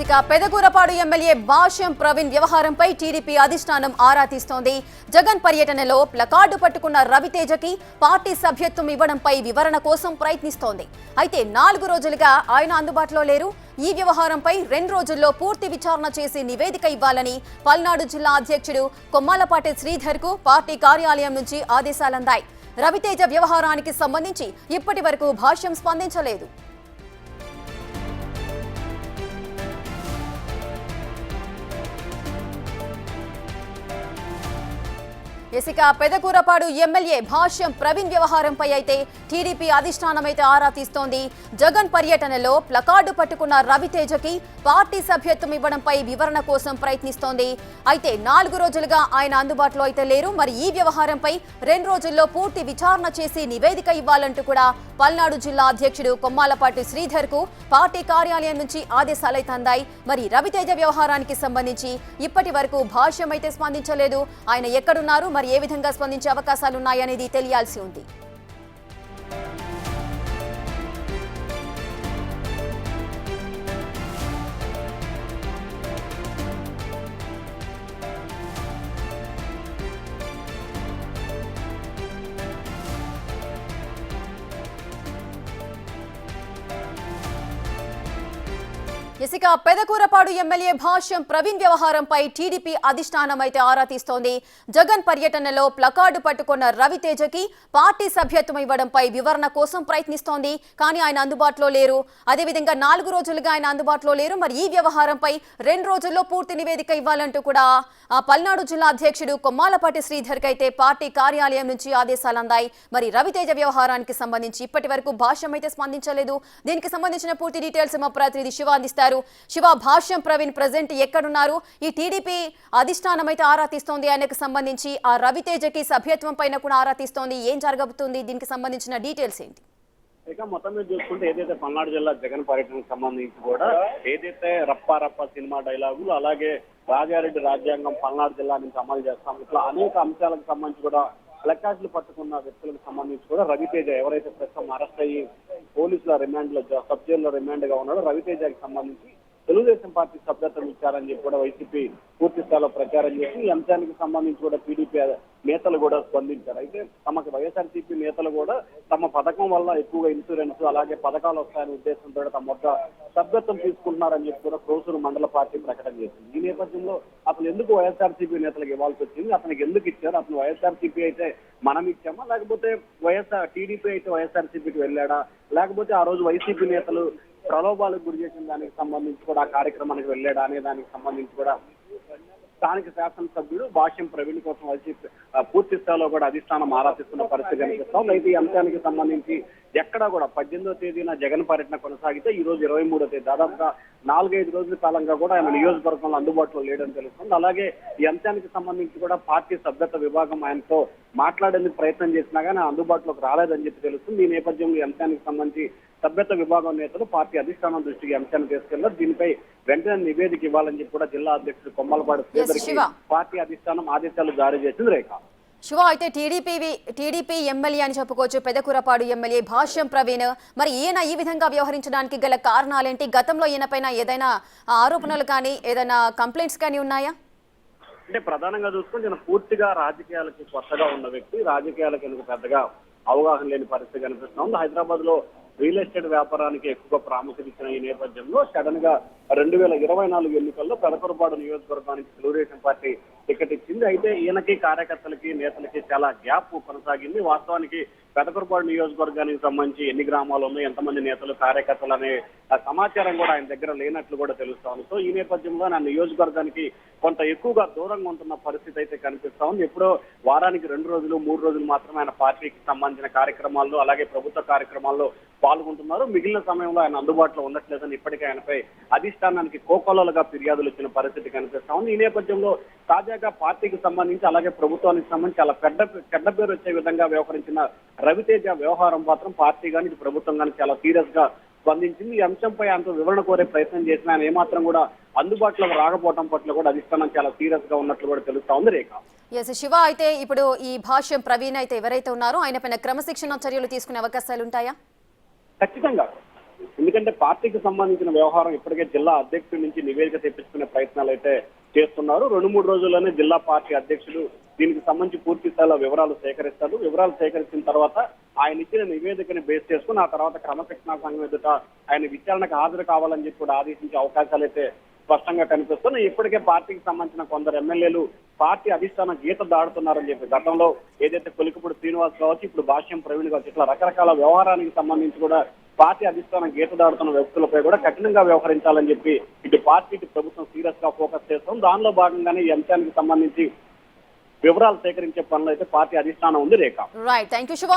ఇక పెదకూరపాడు ఎమ్మెల్యే భాష్యం ప్రవీణ్ వ్యవహారంపై టీడీపీ అధిష్టానం ఆరా తీస్తోంది. జగన్ పర్యటనలో ప్లకార్డు పట్టుకున్న రవితేజకి పార్టీ సభ్యత్వం ఇవ్వడంపై వివరణ కోసం ప్రయత్నిస్తోంది. అయితే 4 రోజులుగా ఆయన అందుబాటులో లేరు. ఈ వ్యవహారంపై 2 రోజుల్లో పూర్తి విచారణ చేసి నివేదిక ఇవ్వాలని పల్నాడు జిల్లా అధ్యక్షుడు కొమ్మాలపాటి శ్రీధర్ కు పార్టీ కార్యాలయం నుంచి ఆదేశాలందాయి. రవితేజ వ్యవహారానికి సంబంధించి ఇప్పటి వరకు భాష్యం స్పందించలేదు. ఇక పెదకూరపాడు ఎమ్మెల్యే భాష్యం ప్రవీణ్ వ్యవహారంపై అయితే టీడీపీ అధిష్టానమైతే ఆరా తీస్తోంది. జగన్ పర్యటనలో ప్లకార్డు పట్టుకున్న రవితేజకి పార్టీ సభ్యత్వం ఇవ్వడంపై వివరణ కోసం ప్రయత్నిస్తోంది. అయితే 4 రోజులుగా ఆయన అందుబాటులో అయితే లేరు. మరి ఈ వ్యవహారంపై 2 రోజుల్లో పూర్తి విచారణ చేసి నివేదిక ఇవ్వాలంటూ కూడా పల్నాడు జిల్లా అధ్యక్షుడు కొమ్మాలపాటి శ్రీధర్ కు పార్టీ కార్యాలయం నుంచి ఆదేశాలైతే అందాయి. మరి రవితేజ వ్యవహారానికి సంబంధించి ఇప్పటి వరకు భాష్యం అయితే స్పందించలేదు. ఆయన ఎక్కడున్నారు, మరి ఏ విధంగా స్పందించే అవకాశాలున్నాయనేది తెలియాల్సి ఉంది. ఇక పెదకూరపాడు ఎమ్మెల్యే భాష్యం ప్రవీణ్ వ్యవహారంపై టీడీపీ అధిష్టానం అయితే ఆరా తీస్తోంది. జగన్ పర్యటనలో ప్లకార్డు పట్టుకున్న రవితేజకి పార్టీ సభ్యత్వం ఇవ్వడంపై వివరణ కోసం ప్రయత్నిస్తోంది. కానీ ఆయన అందుబాటులో లేరు. అదేవిధంగా 4 రోజులుగా ఆయన అందుబాటులో లేరు. మరి ఈ వ్యవహారంపై 2 రోజుల్లో పూర్తి నివేదిక ఇవ్వాలంటూ కూడా పల్నాడు జిల్లా అధ్యక్షుడు కొమ్మాలపాటి శ్రీధర్ కి అయితే పార్టీ కార్యాలయం నుంచి ఆదేశాలు అందాయి. మరి రవితేజ వ్యవహారానికి సంబంధించి ఇప్పటి వరకు భాష్యం అయితే స్పందించలేదు. దీనికి సంబంధించిన పూర్తి డీటెయిల్స్ మా ప్రతినిధి శివ అందిస్తారు. శివ, భాష్యం ప్రవీణ్ ప్రెజెంట్ ఎక్కడున్నారు? ఈ టీడీపీ అధిష్టానం అయితే ఆరా తీస్తోంది. ఆయనకు సంబంధించి ఆ రవితేజకి సభ్యత్వం పైన కూడా ఆరా తీస్తోంది. ఏం జరగబోతుంది, దీనికి సంబంధించిన డీటెయిల్స్ ఏంటి? ఇక మొత్తం మీద చూసుకుంటే ఏదైతే పల్నాడు జిల్లా జగన్ పర్యటనకు సంబంధించి కూడా ఏదైతే రప్పా రప్ప సినిమా డైలాగులు, అలాగే రాజారెడ్డి రాజ్యాంగం పల్నాడు జిల్లా నుంచి అమలు చేస్తాం, ఇట్లా అనేక అంశాలకు సంబంధించి కూడా ప్లకార్డులు పట్టుకున్న వ్యక్తులకు సంబంధించి కూడా రవితేజ ఎవరైతే ప్రస్తుతం అరెస్ట్ అయ్యి పోలీసుల రిమాండ్ లో సబ్ జైల్లో రిమాండ్ గా ఉన్నాడో రవితేజకి సంబంధించి తెలుగుదేశం పార్టీ సభ్యత్వం ఇచ్చారని చెప్పి కూడా వైసీపీ పూర్తి స్థాయిలో ప్రచారం చేసి ఈ అంశానికి సంబంధించి కూడా టీడీపీ నేతలు కూడా స్పందించారు. అయితే తమకు వైఎస్ఆర్సీపీ నేతలు కూడా తమ పథకం వల్ల ఎక్కువగా ఇన్సూరెన్స్ అలాగే పథకాలు వస్తాయనే ఉద్దేశంతో తమ యొక్క సభ్యత్వం తీసుకుంటున్నారని చెప్పి కూడా క్రోసూరు మండల పార్టీ ప్రకటన చేసింది. ఈ నేపథ్యంలో అసలు ఎందుకు వైఎస్ఆర్సీపీ నేతలకు ఇవ్వాల్సి వచ్చింది, అతనికి ఎందుకు ఇచ్చారు, అతను వైఎస్ఆర్సీపీ అయితే మనం ఇచ్చామా, లేకపోతే టీడీపీ అయితే వైఎస్ఆర్సీపీకి వెళ్ళాడా, లేకపోతే ఆ రోజు వైసీపీ నేతలు ప్రలోభాలకు గురి చేసిన దానికి సంబంధించి కూడా ఆ కార్యక్రమానికి వెళ్ళాడా అనే దానికి సంబంధించి కూడా స్థానిక శాసనసభ్యుడు భాష్యం ప్రవీణ్ కోసం వైసీపీ పూర్తి స్థాయిలో కూడా అధిష్టానం ఆరాధిస్తున్న పరిస్థితి కనిపిస్తాం. అయితే ఈ అంశానికి సంబంధించి ఎక్కడా కూడా 18వ తేదీన జగన్ పర్యటన కొనసాగితే ఈ రోజు 23వ తేదీ దాదాపుగా 4-5 రోజుల కాలంగా కూడా ఆయన నియోజకవర్గంలో అందుబాటులో లేడని తెలుస్తుంది. అలాగే ఈ అంశానికి సంబంధించి కూడా పార్టీ సభ్యత్వ విభాగం ఆయనతో మాట్లాడేందుకు ప్రయత్నం చేసినా కానీ అందుబాటులోకి రాలేదని చెప్పి తెలుస్తుంది. ఈ నేపథ్యంలో ఈ అంశానికి సంబంధించి సభ్యత్వ విభాగం నేతలు పార్టీ అధిష్టానం దృష్టికి అంశాన్ని తీసుకెళ్లారు. దీనిపై వెంటనే నివేదిక ఇవ్వాలని చెప్పి కూడా జిల్లా అధ్యక్షుడు కొమ్మలపాటి శ్రీధర్కి పార్టీ అధిష్టానం ఆదేశాలు జారీ చేసింది. రేఖ శివ, అయితే టీడీపీ ఎమ్మెల్యే అని చెప్పుకోవచ్చు పెదకూరపాడు ఎమ్మెల్యే భాష్యం ప్రవీణ్. మరి ఈయన ఈ విధంగా వ్యవహరించడానికి గల కారణాలేంటి? గతంలో ఈయన పైన ఏదైనా ఆరోపణలు కానీ ఏదైనా కంప్లైంట్స్ కానీ ఉన్నాయా? అంటే ప్రధానంగా చూసుకుంటే నేను పూర్తిగా రాజకీయాలకి కొత్తగా ఉన్న వ్యక్తి, రాజకీయాలకు ఎందుకు పెద్దగా అవగాహన లేని పరిస్థితి కనిపిస్తుంది. హైదరాబాద్ లో రియల్ ఎస్టేట్ వ్యాపారానికి ఎక్కువగా ప్రాముఖ్యత ఇచ్చిన ఈ నేపథ్యంలో సడన్ గా 2024 ఎన్నికల్లో పెదకూరపాడు నియోజకవర్గానికి తెలుగుదేశం పార్టీ టికెట్ ఇచ్చింది. అయితే ఈయనకి కార్యకర్తలకి నేతలకి చాలా గ్యాప్ కొనసాగింది. వాస్తవానికి పెదకూరపాడు నియోజకవర్గానికి సంబంధించి ఎన్ని గ్రామాలు ఉన్నాయి, ఎంతమంది నేతలు కార్యకర్తలు అనే సమాచారం కూడా ఆయన దగ్గర లేనట్లు కూడా తెలుస్తా ఉంది. సో ఈ నేపథ్యంలో నా నియోజకవర్గానికి కొంత ఎక్కువగా దూరంగా ఉంటున్న పరిస్థితి అయితే కనిపిస్తా ఉంది. ఎప్పుడో వారానికి 2 రోజులు 3 రోజులు మాత్రమే ఆయన పార్టీకి సంబంధించిన కార్యక్రమాల్లో అలాగే ప్రభుత్వ కార్యక్రమాల్లో పాల్గొంటున్నారు. మిగిలిన సమయంలో ఆయన అందుబాటులో ఉండట్లేదని ఇప్పటికే ఆయనపై అధిష్టానానికి కోకొల్లలుగా ఫిర్యాదులు ఇచ్చిన పరిస్థితి కనిపిస్తా ఉంది. ఈ నేపథ్యంలో తాజాగా పార్టీకి సంబంధించి అలాగే ప్రభుత్వానికి సంబంధించి చాలా చెడ్డ పేరు వచ్చే విధంగా వ్యవహరించిన రవితేజ వ్యవహారం మాత్రం పార్టీ కానీ ప్రభుత్వం కానీ చాలా సీరియస్ గా స్పందించింది. ఈ అంశంపై ఆయనతో వివరణ కోరే ప్రయత్నం చేసిన ఆయన ఏమాత్రం కూడా అందుబాటులోకి రాకపోవడం పట్ల కూడా అధిష్టానం చాలా సీరియస్ గా ఉన్నట్లు కూడా తెలుస్తా ఉంది. రేఖ శివ, అయితే ఇప్పుడు ఈ భాష్యం ప్రవీణ్ అయితే ఎవరైతే ఉన్నారో ఆయన పైన క్రమశిక్షణ చర్యలు తీసుకునే అవకాశాలు ఉంటాయా? ఖచ్చితంగా ఎందుకంటే పార్టీకి సంబంధించిన వ్యవహారం ఇప్పటికే జిల్లా అధ్యక్షుడి నుంచి నివేదిక తెప్పించుకునే ప్రయత్నాలు అయితే చేస్తున్నారు. 2-3 రోజుల్లోనే జిల్లా పార్టీ అధ్యక్షుడు దీనికి సంబంధించి పూర్తి స్థాయిలో వివరాలు సేకరిస్తారు. వివరాలు సేకరించిన తర్వాత ఆయన ఇచ్చిన నివేదికని బేస్ చేసుకుని ఆ తర్వాత క్రమశిక్షణా సంఘం ఎదుట ఆయన విచారణకు హాజరు కావాలని చెప్పి కూడా ఆదేశించే అవకాశాలు అయితే స్పష్టంగా కనిపిస్తున్నాయి. ఇప్పటికే పార్టీకి సంబంధించిన కొందరు ఎమ్మెల్యేలు పార్టీ అధిష్టానం గీత దాడుతున్నారని చెప్పి గతంలో ఏదైతే కొలికపూడి శ్రీనివాస్ కావచ్చు, ఇప్పుడు భాష్యం ప్రవీణ్ కావచ్చు, ఇట్లా రకరకాల వ్యవహారానికి సంబంధించి కూడా పార్టీ అధిష్టానం గీత దాడుతున్న వ్యక్తులపై కూడా కఠినంగా వ్యవహరించాలని చెప్పి ఇటు పార్టీకి ప్రభుత్వం సీరియస్ గా ఫోకస్ చేస్తాం. దానిలో భాగంగానే ఈ అంశానికి సంబంధించి వివరాలు సేకరించే పనులు అయితే పార్టీ అధిష్టానం ఉంది. Rekha. Right, thank you Shiva.